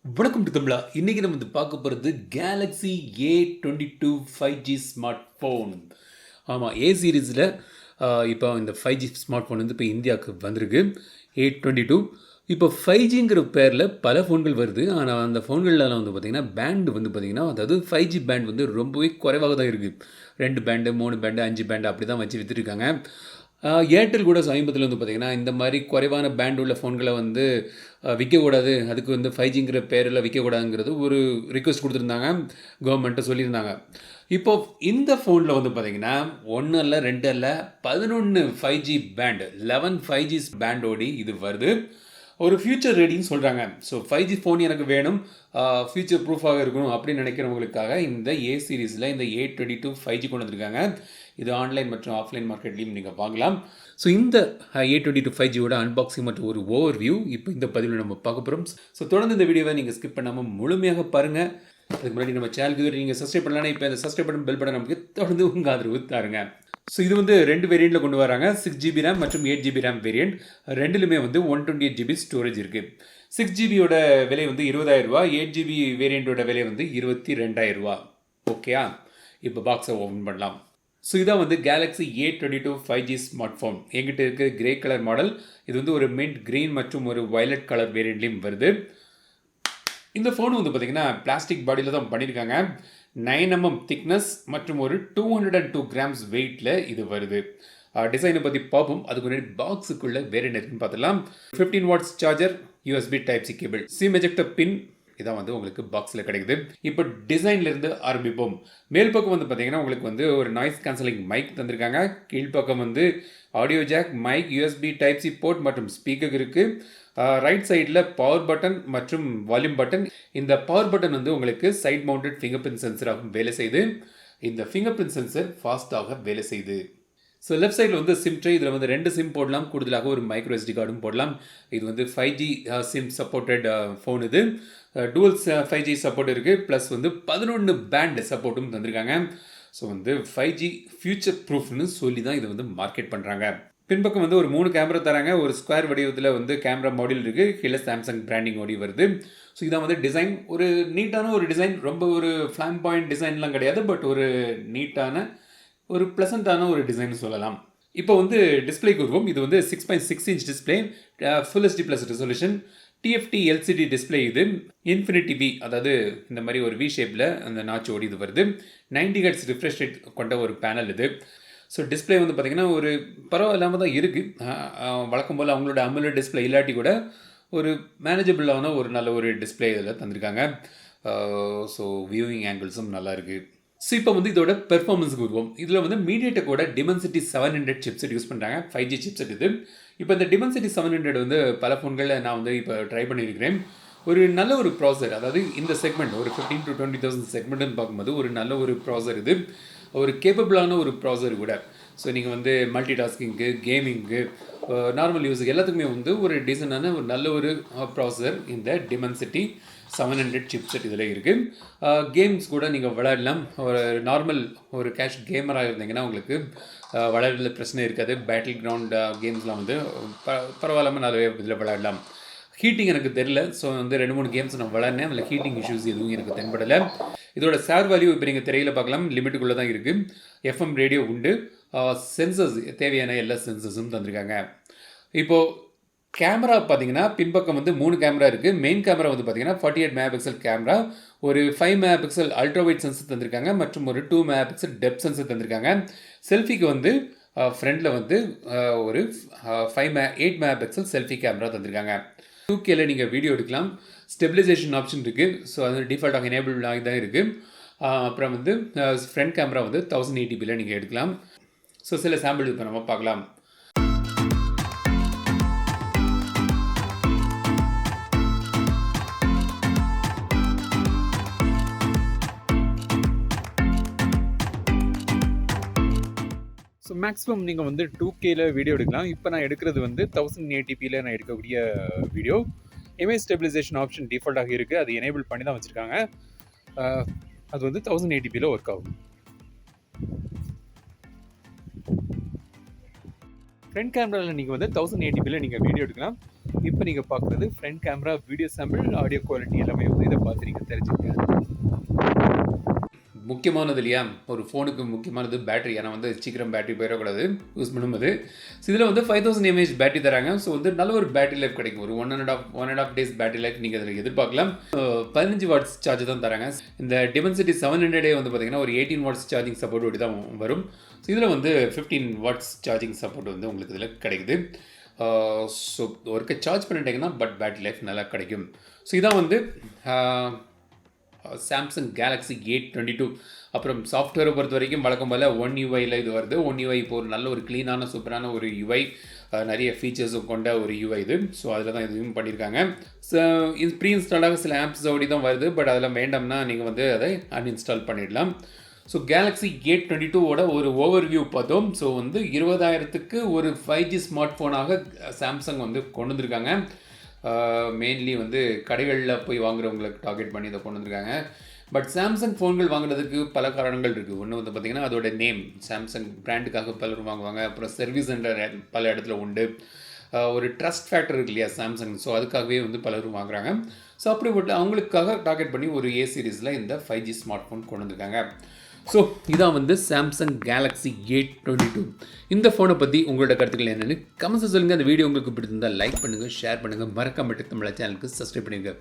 வணக்கம் டு தமிழா. இன்றைக்கி நம்ம வந்து பார்க்க போகிறது Galaxy A22 5G smart phone. ஆமாம், ஏ சீரீஸில் இப்போ இந்த 5G ஸ்மார்ட் ஃபோன் வந்து இப்போ இந்தியாவுக்கு வந்திருக்கு. A22 இப்போ 5Gங்கிற பேரில் பல ஃபோன்கள் வருது. ஆனால் அந்த ஃபோன்கள்லாம் வந்து பார்த்திங்கன்னா பேண்டு வந்து பார்த்திங்கன்னா, அதாவது 5G பேண்ட் வந்து ரொம்பவே குறைவாக தான் இருக்குது. 2 பேண்டு 3 பேண்டு 5 பேண்டு அப்படி தான் வச்சு விற்றுருக்காங்க. ஏர்டெல் கூட சமீபத்தில் வந்து பார்த்திங்கன்னா இந்த மாதிரி குறைவான பேண்ட் உள்ள ஃபோன்களை வந்து விற்கக்கூடாது, அதுக்கு வந்து 5Gங்கிற பேரில் விற்கக்கூடாதுங்கிறது ஒரு ரிக்வெஸ்ட் கொடுத்துருந்தாங்க, கவர்மெண்ட்டை சொல்லியிருந்தாங்க. இப்போது இந்த ஃபோனில் வந்து பார்த்திங்கன்னா 1 இல்லை 2 இல்லை 11 5G பேண்ட் 11 5G பேண்டோடி இது வருது. ஒரு ஃபியூச்சர் ரெடின்னு சொல்கிறாங்க. ஸோ 5G ஃபோன் எனக்கு வேணும், ஃபியூச்சர் ப்ரூஃபாக இருக்கணும் அப்படின்னு நினைக்கிறவங்களுக்காக இந்த ஏ சீரீஸில் இந்த A22 5G கொண்டு வந்திருக்காங்க. இது ஆன்லைன் மற்றும் ஆஃப்லைன் மார்க்கெட்லேயும் நீங்கள் வாங்கலாம். ஸோ இந்த A22 5Gயோட அன்பாக்சிங் மற்றும் ஒரு ஓவர் வியூ இப்போ இந்த பதிவில் நம்ம பார்க்க போகிறோம். ஸோ தொடர்ந்து இந்த வீடியோவை நீங்கள் ஸ்கிப் பண்ணாமல் முழுமையாக பாருங்கள். அதுக்கு முன்னாடி நம்ம சேனலுக்கு நீங்கள் சப்ஸ்கிரைப் பண்ணலாம். இப்போ இந்த சப்ஸ்கிரைப் பட்டன் பெல் பட்டன் நமக்கு தொடர்ந்து உங்கள் ஆதரவு தாருங்க. ஸோ இது வந்து 2 வேரியண்ட்டில் கொண்டு வராங்க, 6GB ரேம் மற்றும் 8GB ரேம் வேரியண்ட். ரெண்டுலுமே வந்து 128GB ஸ்டோரேஜ் இருக்குது. 6GBயோட விலை வந்து 20,000 ரூபா, 8GB வேரியண்ட்டோட விலை வந்து 22,000 ரூபா. ஓகேயா? இப்போ பாக்ஸை ஓப்பன் பண்ணலாம். ஸோ இதான் வந்து Galaxy A22 5G smart phone. எங்கிட்ட இருக்க கிரே கலர் மாடல். இது வந்து ஒரு மின்ட் க்ரீன் மற்றும் ஒரு வயலட் கலர் வேரியண்ட்லேயும் வருது. இந்த ஃபோன் வந்து பார்த்திங்கன்னா பிளாஸ்டிக் பாடியில் தான் பண்ணியிருக்காங்க. 9mm திக்னஸ் மற்றும் ஒரு 202 grams வெயிட்டில் இது வருது. டிசைனை பற்றி பார்ப்போம். அதுக்கு முன்னாடி பாக்ஸுக்குள்ளே வேறு என்ன இருக்குன்னு பார்த்துலாம். 15 watts charger, USB Type-C cable, sim ejector பின் இதான் வந்து உங்களுக்கு பாக்ஸில் கிடைக்குது. இப்போ டிசைன்லேருந்து ஆரம்பிப்போம். மேல் பக்கம் வந்து பார்த்தீங்கன்னா உங்களுக்கு வந்து ஒரு நாய்ஸ் கேன்சலிங் மைக் தந்திருக்காங்க. கீழ்ப்பக்கம் வந்து audio jack, mic, USB Type-C போர்ட் மற்றும் ஸ்பீக்கர் இருக்குது. ரைட் சைடில் பவர் பட்டன் மற்றும் வால்யூம் பட்டன். இந்த பவர் பட்டன் வந்து உங்களுக்கு சைட் மவுண்டட் ஃபிங்கர் பிரிண்ட் சென்சராக வேலை செய்யுது. இந்த ஃபிங்கர் பிரிண்ட் சென்சர் ஃபாஸ்ட்டாக வேலை செய்யுது. ஸோ லெஃப்ட் சைடில் வந்து சிம் ட்ரே. இதில் வந்து 2 சிம் போடலாம், கூடுதலாக ஒரு மைக்ரோ SD கார்டும் போடலாம். இது வந்து 5G சிம் சப்போர்ட்டட் ஃபோன். இது டூவல் 5G சப்போர்ட் இருக்குது, ப்ளஸ் வந்து 11 பேண்ட் சப்போர்ட்டும் தந்திருக்காங்க. ஸோ வந்து 5G ஃபியூச்சர் ப்ரூஃப்னு சொல்லி தான் இதை வந்து மார்க்கெட் பண்ணுறாங்க. பின்பக்கம் வந்து ஒரு 3 கேமரா தராங்க. ஒரு ஸ்கொயர் வடிவத்தில் வந்து கேமரா மாடியூல் இருக்குது. கீழே சாம்சங் பிராண்டிங் ஓடி வருது. ஸோ இதான் வந்து டிசைன். ஒரு நீட்டான ஒரு டிசைன், ரொம்ப ஒரு ஃப்ளாம் பாயிண்ட் டிசைன்லாம் கிடையாது, பட் ஒரு நீட்டான ஒரு ப்ளசண்ட்டான ஒரு டிசைன் சொல்லலாம். இப்போ வந்து டிஸ்பிளேக்கு வருவோம். இது வந்து 6.6 inch display, full HD plus resolution, TFT LCD display. இது இன்ஃபினிட்டி V, அதாவது இந்த மாதிரி ஒரு V ஷேப்பில் அந்த நாச்சு ஓடி இது வருது. 90 Hz ரிஃப்ரெஷ் ரேட் கொண்ட ஒரு பேனல் இது. ஸோ டிஸ்பிளே வந்து பார்த்திங்கன்னா ஒரு பரவாயில்லாமல் தான் இருக்குது. வழக்கம் போல் அவங்களோட AMOLED டிஸ்பிளே இல்லாட்டி கூட ஒரு மேனேஜபிளான ஒரு நல்ல ஒரு டிஸ்பிளே இதில் தந்திருக்காங்க. ஸோ வியூவிங் ஆங்கிள்ஸும் நல்லா இருக்குது. ஸோ இப்போ வந்து இதோட பெர்ஃபார்மன்ஸுக்கு வருவோம். இதில் வந்து மீடியாடெக்கோட Dimensity 700 சிப்செட் யூஸ் பண்ணுறாங்க. 5G சிப்செட் இது. இப்போ இந்த Dimensity 700 வந்து பல ஃபோன்களில் நான் வந்து இப்போ ட்ரை பண்ணியிருக்கிறேன். ஒரு நல்ல ஒரு ப்ராசர், அதாவது இந்த செக்மெண்ட் ஒரு 15,000 to 20,000 செக்மெண்ட்னு பார்க்கும்போது ஒரு நல்ல ஒரு ப்ராசர் இது. ஒரு கேப்பபிளான ஒரு ப்ராசர் கூட. ஸோ நீங்கள் வந்து மல்டி டாஸ்கிங்கு, கேமிங்கு, நார்மல் யூஸுக்கு எல்லாத்துக்குமே வந்து ஒரு டீசெண்டான ஒரு நல்ல ஒரு ப்ராசர் இந்த Dimensity 700 சிப்செட் இதில் இருக்குது. கேம்ஸ் கூட நீங்கள் விளையாடலாம். ஒரு நார்மல் ஒரு கேஷ் கேமராக இருந்தீங்கன்னா உங்களுக்கு விளையாடுறதுல பிரச்சனை இருக்காது. பேட்டில் கிரவுண்ட் கேம்ஸ்லாம் வந்து பரவாயில்லாமல் நிறைய இதில் விளையாடலாம். ஹீட்டிங் எனக்கு தெரியல. ஸோ வந்து 2-3 கேம்ஸ் நான் விளையாடினேன். அதில் ஹீட்டிங் இஷ்யூஸ் எதுவும் எனக்கு தென்படலை. இதோட சேர் வேல்யூ இப்போ நீங்கள் திரையில் பார்க்கலாம், லிமிட்டுக்குள்ளே தான் இருக்குது. FM ரேடியோ உண்டு. சென்சர்ஸ், தேவையான எல்லா சென்சர்ஸும் தந்திருக்காங்க. இப்போது கேமரா பார்த்தீங்கன்னா பின்பக்கம் வந்து 3 கேமரா இருக்குது. மெயின் கேமரா வந்து பார்த்தீங்கன்னா 48 MP கேமரா, ஒரு 5 MP அல்ட்ராவைட் சென்சர் தந்திருக்காங்க மற்றும் ஒரு 2 MP டெப்த் சென்சர் தந்திருக்காங்க. செல்ஃபிக்கு வந்து ஃப்ரண்டில் வந்து ஒரு 8 MP செல்ஃபி கேமரா தந்திருக்காங்க. 2Kல நீங்கள் வீடியோ எடுக்கலாம். ஸ்டெபிலைசேஷன் ஆப்ஷன் இருக்குது. ஸோ அது டிஃபால்ட்டாக எனேபிள் ஆகி தான் இருக்குது. அப்புறம் வந்து ஃப்ரண்ட் கேமரா வந்து 1080pல நீங்கள் எடுக்கலாம். ஸோ சில சாம்பிள் இப்போ நம்ம பார்க்கலாம். ஸோ மேக்ஸிமம் நீங்கள் வந்து 2Kல வீடியோ எடுக்கலாம். இப்போ நான் எடுக்கிறது வந்து 1080pல நான் எடுக்கக்கூடிய வீடியோ. இமேஜ் ஸ்டெபிலைசேஷன் ஆப்ஷன் டிஃபால்ட்டாக இருக்குது. அது எனேபிள் பண்ணி தான் வச்சுருக்காங்க. அது வந்து 1080pல ஒர்க் ஆகும். ஃப்ரண்ட் கேமராவில் நீங்கள் வந்து 1080pல நீங்கள் வீடியோ எடுக்கலாம். இப்போ நீங்கள் பார்க்குறது front camera, video sample, audio quality எல்லாமே வந்து இதை பார்த்து நீங்கள் தெரிஞ்சுக்கங்க. முக்கியமானது இல்லையா, ஒரு ஃபோனுக்கு முக்கியமானது பேட்டரி. ஏன்னா வந்து சீக்கிரம் பேட்டரி போயிடக்கூடாது யூஸ் பண்ணும்போது. ஸோ இதில் வந்து 5000 mAh பேட்டரி தராங்க. ஸோ வந்து நல்ல ஒரு பேட்டரி லைஃப் கிடைக்கும். ஒரு 1.5 days பேட்டரி லைஃப் நீங்கள் அதில் எதிர்பார்க்கலாம். 15 வாட்ஸ் சார்ஜ் தான் தராங்க. இந்த டிமென்சிட்டி 700 வந்து பார்த்தீங்கன்னா ஒரு 18 வாட்ஸ் சார்ஜிங் சப்போர்ட் ஓடி தான் வரும். ஸோ இதில் வந்து 15 வாட்ஸ் சார்ஜிங் சப்போர்ட் வந்து உங்களுக்கு இதில் கிடைக்குது. ஸோ ஒருக்க சார்ஜ் பண்ணிட்டீங்கன்னா பேட்டரி லைஃப் நல்லா கிடைக்கும். ஸோ இதான் வந்து சாம்சங் கேலக்ஸி A22. அப்புறம் சாஃப்ட்வேரை பொறுத்த வரைக்கும் வழக்கம் போல் ஒன் யூஐயில் இது வருது. ஒன் யூஐ இப்போ ஒரு நல்ல ஒரு க்ளீனான சூப்பரான ஒரு யூஐ, நிறைய ஃபீச்சர்ஸும் கொண்ட ஒரு யூஐ இது. ஸோ அதில் தான் இதுவும் பண்ணியிருக்காங்க. ஸோ இது ப்ரீ இன்ஸ்டாலாக சில ஆப்ஸ் ஓடி தான் வருது. பட் அதில் வேண்டாம்னா நீங்கள் வந்து அதை அன்இன்ஸ்டால் பண்ணிடலாம். ஸோ கேலக்ஸி A22ஓட ஒரு ஓவர்வியூ பார்த்தோம். ஸோ வந்து 20,000க்கு ஒரு 5G ஸ்மார்ட் ஃபோனாக சாம்சங் வந்து கொண்டு வந்திருக்காங்க. மெயின்லி வந்து கடைகளில் போய் வாங்குறவங்களுக்கு டார்கெட் பண்ணி இதை கொண்டு வந்திருக்காங்க. பட் சாம்சங் ஃபோன்கள் வாங்குறதுக்கு பல காரணங்கள் இருக்குது. ஒன்று வந்து பார்த்திங்கன்னா அதோட நேம், சாம்சங் பிராண்டுக்காக பலரும் வாங்குவாங்க. அப்புறம் சர்வீஸ் சென்டர் பல இடத்துல உண்டு. ஒரு ட்ரஸ்ட் ஃபேக்டர் இருக்கு இல்லையா சாம்சங், ஸோ அதுக்காகவே வந்து பலரும் வாங்குறாங்க. ஸோ அப்படிப்பட்ட அவங்களுக்காக டார்கெட் பண்ணி ஒரு A சீரீஸில் இந்த 5G ஸ்மார்ட் ஃபோன் கொண்டு வந்திருக்காங்க. ஸோ இதான் வந்து சாம்சங் கேலக்ஸி A22. இந்த ஃபோனை பற்றி உங்களோட கருத்துக்கள் என்னென்னு கமெண்ட்ஸை சொல்லுங்கள். அந்த வீடியோ உங்களுக்கு பிடிச்சிருந்தால் லைக் பண்ணுங்கள், ஷேர் பண்ணுங்கள், மறக்காம தமிழ் சேனலுக்கு சப்ஸ்கிரைப் பண்ணுங்கள்.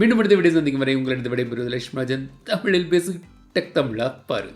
மீண்டும் அடுத்த வீடியோ சந்திக்கும் வரை உங்களிடம் விடைபெறுவது லட்சுமி ராஜன். தமிழில் பேசு டெக் தமிழா பாரு.